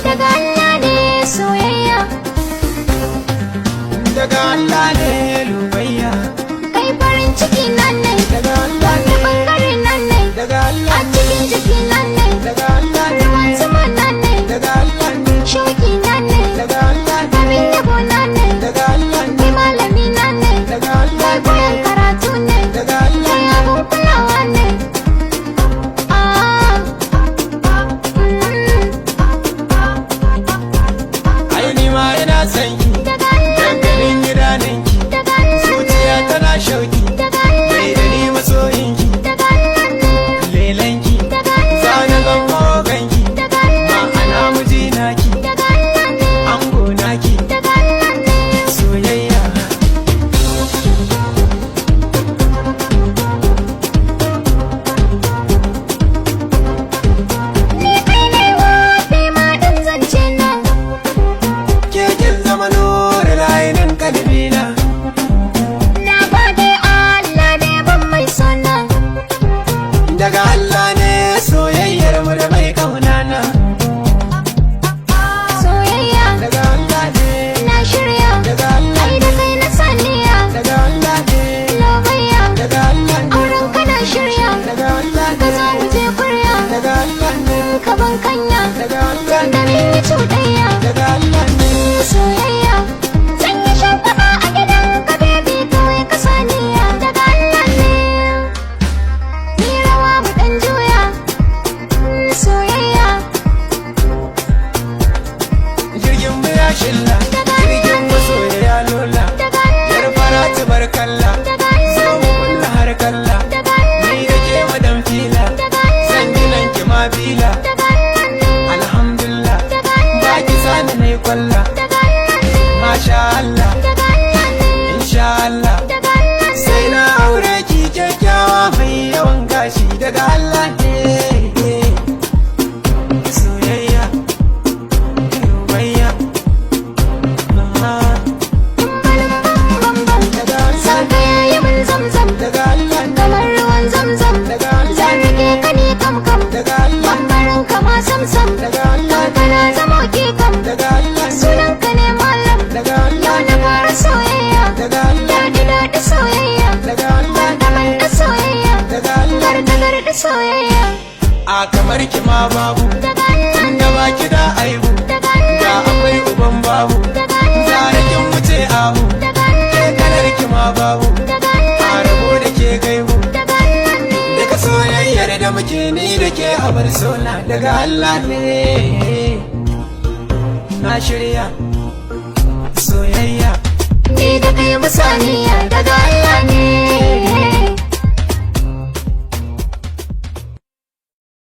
Daga Allah ne soyayya, daga Allah ne lubayya, kai farin ciki nan ne, daga Allah wani bangare nan ne, daga a Allah cikin jiki nan ne, daga Allah ruwan sama nan ne, daga Allah shauki nan ne, daga Allah abin yabo nan ne, daga Allah kai malami nan ne, daga Allah kai koyon karatu ne, daga Allah kai abun kulawa ne. ai ni ma ina son ki dangalin gidaninki zuciya tana shauki mai da ni masoyinki lelanki zana zama ganki ma'ana mijinaki ango naki soyayya Ni kai ne wa bai ma ɗan zance na. kekin zama nura layinin kalbina Na gode Allah da ya ban mai sona. daga Allah ne soyayyar mu da mai kaunana Soyayya daga Allah ne na shirya, daga Allah ai da kai na saniya. daga Allah ne Lobayya daga Allah ne auren ka na shirya, daga Allah ka ne zo mu je kurya. daga Allah ne Ka ban kanya daga Allah da ne min yi cuɗayya. daga Allah ne Soyayya zan yi shagwaba a gidan ka baby kawai ka saniya. Daga Allah ne ni rawa mu ɗan juya. Soyayya jirgin mu ya shilla jirgin masoya ya lola daga Allah, yar fara tabarkalla daga zo Allah, mu kulla har kalla daga Allah, ni da ke madan fila daga Allah, san ginan ki ma bila daga Allah ne, alhamdulillah daga Allah, ba ki sani ne kwalla daga Allah ne, masha Allah daga Allah ne, insha Allah daga Allah ne. sai na aure ki kyakkyawa mai yawan gashi daga Allah ne soyayya rubayya daga Allah Sanka yayi mun zamzam, daga Allah ne kamar ruwan zamzam. daga Allah Zan rike ka ni kam, daga Allah bambarin ka ma samsam. daga Allah Kana zama ke kam, daga Allah sunan ka ne malam. daga Allah Yau na fara soyayya, daga Allah daɗi soyayya, daga Allah da soyayya, daga Allah garda soyayya. a kamar ki ma babu Daga Allah, inda ba ki da aibu daga da Allah, akwai uban babu daga Allah, zara kin wuce abu daga Allah, ke kalar ki ma babu daga Allah, a rabo da ke gaibu daga Allah ne. daga soyayyar da muke ni da ke a bar sona daga Allah ne na shirya soyayya Ni da kai musaniya, daga Allah